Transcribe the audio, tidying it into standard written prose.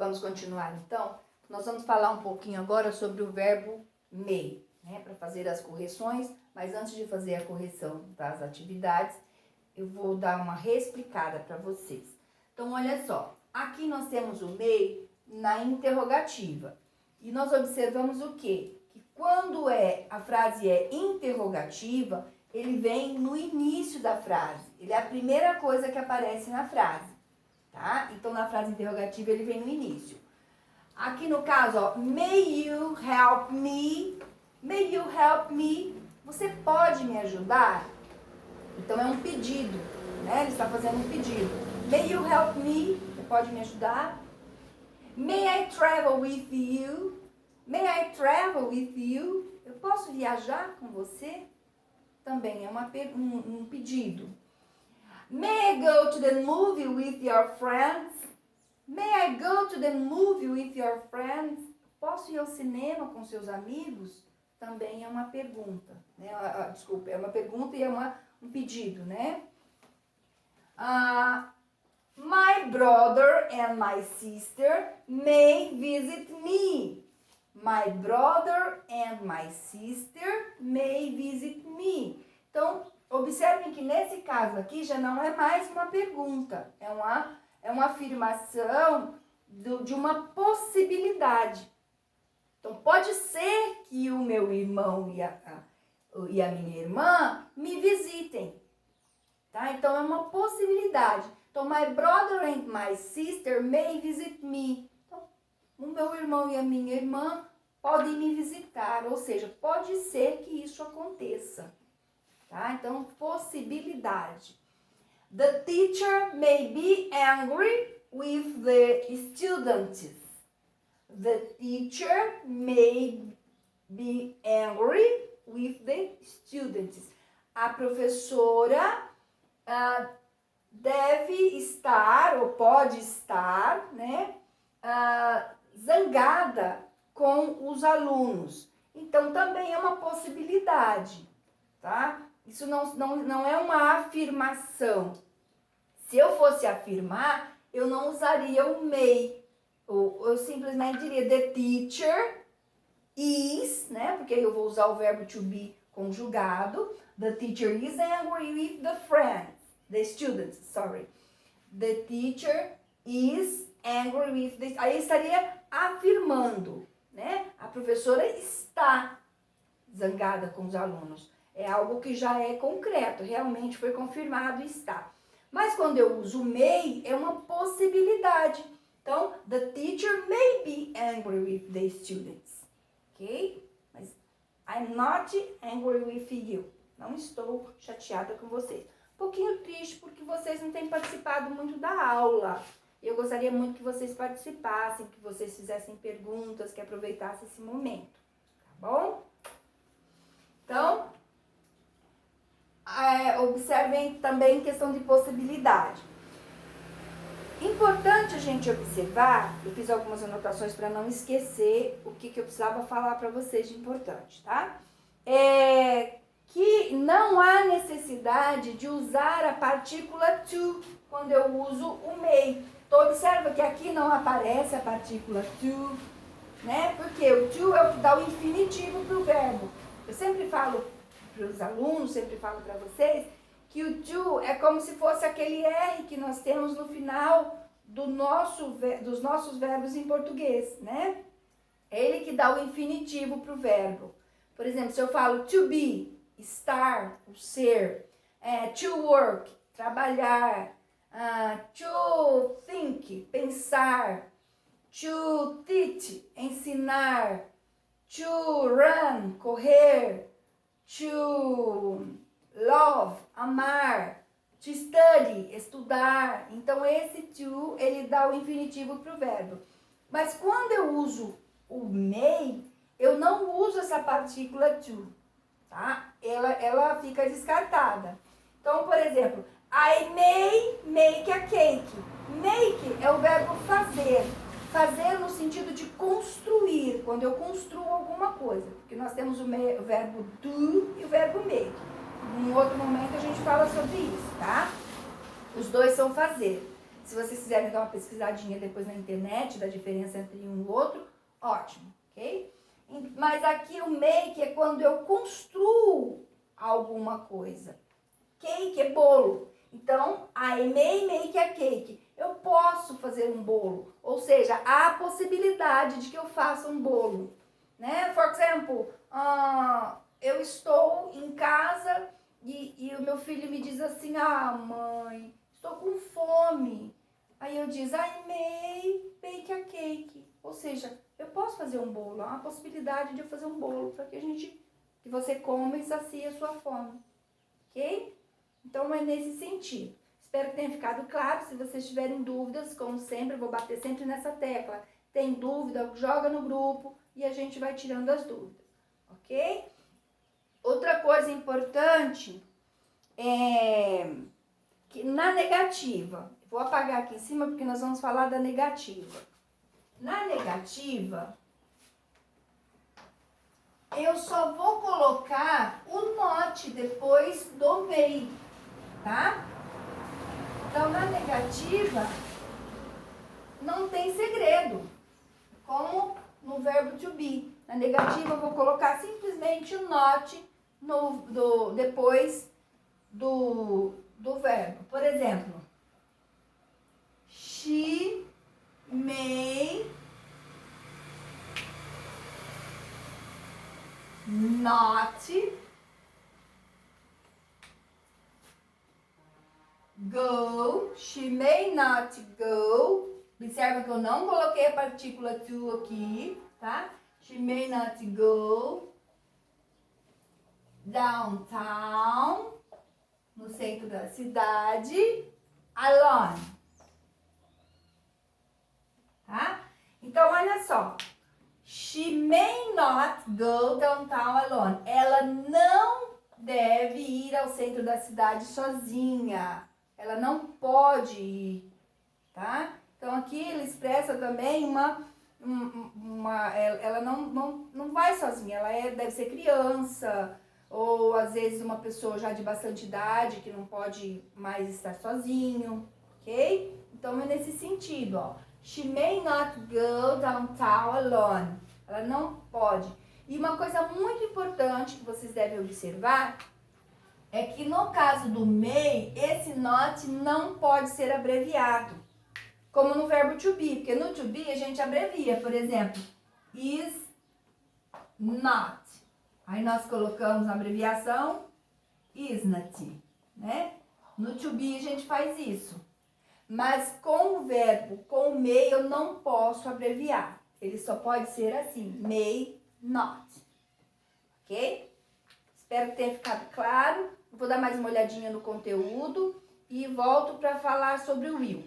Vamos continuar então? Nós vamos falar um pouquinho agora sobre o verbo may, né? Para fazer as correções, mas antes de fazer a correção das atividades, eu vou dar uma reexplicada para vocês. Então, olha só, aqui nós temos o may na interrogativa. E nós observamos o quê? Que quando a frase é interrogativa, ele vem no início da frase. Ele é a primeira coisa que aparece na frase, tá? Então, na frase interrogativa, ele vem no início. Aqui no caso, ó, may you help me? May you help me? Você pode me ajudar? Então, é um pedido, né? Ele está fazendo um pedido. May you help me? Você pode me ajudar? May I travel with you? May I travel with you? Eu posso viajar com você? Também é um pedido. May I go to the movie with your friends? May I go to the movie with your friends? Posso ir ao cinema com seus amigos? Também é uma pergunta, né? Desculpa, é uma pergunta e é um pedido, né? My brother and my sister may visit me. My brother and my sister may visit me. Então, observem que nesse caso aqui já não é mais uma pergunta, é uma afirmação de uma possibilidade. Então, pode ser que o meu irmão e a minha irmã me visitem, tá? Então, é uma possibilidade. Então, my brother and my sister may visit me. Então, o meu irmão e a minha irmã podem me visitar, ou seja, pode ser que isso aconteça, tá? Então, possibilidade. The teacher may be angry with the students. The teacher may be angry with the students. A professora deve estar, ou pode estar, né, zangada com os alunos. Então, também é uma possibilidade, tá? Isso não é uma afirmação. Se eu fosse afirmar, eu não usaria o may. Eu simplesmente diria the teacher is, né? Porque eu vou usar o verbo to be conjugado. The teacher is angry with the students, sorry. The teacher is angry with the... Aí estaria afirmando, né? A professora está zangada com os alunos. É algo que já é concreto, realmente foi confirmado e está. Mas quando eu uso may, é uma possibilidade. Então, the teacher may be angry with the students. Ok? Mas I'm not angry with you. Não estou chateada com vocês. Um pouquinho triste porque vocês não têm participado muito da aula. Eu gostaria muito que vocês participassem, que vocês fizessem perguntas, que aproveitassem esse momento. Tá bom? Então, observem também questão de possibilidade. Importante a gente observar, eu fiz algumas anotações para não esquecer o que eu precisava falar para vocês de importante, tá? Que não há necessidade de usar a partícula to quando eu uso o may. Então, observa que aqui não aparece a partícula to, né? Porque o to é o que dá o infinitivo para o verbo. Eu sempre falo para os alunos, sempre falo para vocês, que o to é como se fosse aquele R que nós temos no final dos nossos verbos em português, né? É ele que dá o infinitivo para o verbo. Por exemplo, se eu falo to be, estar, o ser, to work, trabalhar, to think, pensar, to teach, ensinar, to run, correr, to love, amar, to study, estudar. Então, esse to, ele dá o infinitivo para o verbo. Mas quando eu uso o may, eu não uso essa partícula to, tá? Ela fica descartada. Então, por exemplo, I may make a cake. Make é o verbo fazer. Fazer no sentido de construir, quando eu construo alguma coisa. Porque nós temos o verbo do e o verbo make. Em outro momento a gente fala sobre isso, tá? Os dois são fazer. Se vocês quiserem dar uma pesquisadinha depois na internet da diferença entre um e o outro, ótimo, ok? Mas aqui o make é quando eu construo alguma coisa. Cake é bolo. Então, I may make a cake. Eu posso fazer um bolo. Ou seja, há a possibilidade de que eu faça um bolo. Né? For example, eu estou em casa e o meu filho me diz assim, mãe, estou com fome. Aí eu diz, I may bake a cake. Ou seja, eu posso fazer um bolo. Há uma possibilidade de eu fazer um bolo para que você coma e sacie a sua fome. Ok? Então é nesse sentido. Espero que tenha ficado claro. Se vocês tiverem dúvidas, como sempre, eu vou bater sempre nessa tecla. Tem dúvida, joga no grupo e a gente vai tirando as dúvidas. Ok? Outra coisa importante é que na negativa, vou apagar aqui em cima porque nós vamos falar da negativa. Na negativa, eu só vou colocar o not depois do may, tá? Então, na negativa, não tem segredo, como no verbo to be. Na negativa, eu vou colocar simplesmente o not depois do verbo. Por exemplo, she may not go. She may not go. Observa que eu não coloquei a partícula to aqui, tá? She may not go downtown, no centro da cidade, alone. Tá? Então, olha só. She may not go downtown alone. Ela não deve ir ao centro da cidade sozinha. Ela não pode ir, tá? Então, aqui ele expressa também ela não vai sozinha. Ela deve ser criança, ou às vezes uma pessoa já de bastante idade que não pode mais estar sozinho, ok? Então, é nesse sentido, ó. She may not go downtown alone. Ela não pode. E uma coisa muito importante que vocês devem observar é que no caso do may, esse not não pode ser abreviado. Como no verbo to be. Porque no to be a gente abrevia. Por exemplo, is not. Aí nós colocamos a abreviação isn't, né? No to be a gente faz isso. Mas com o verbo, com o may, eu não posso abreviar. Ele só pode ser assim, may not. Ok? Espero que tenha ficado claro. Vou dar mais uma olhadinha no conteúdo e volto para falar sobre o will.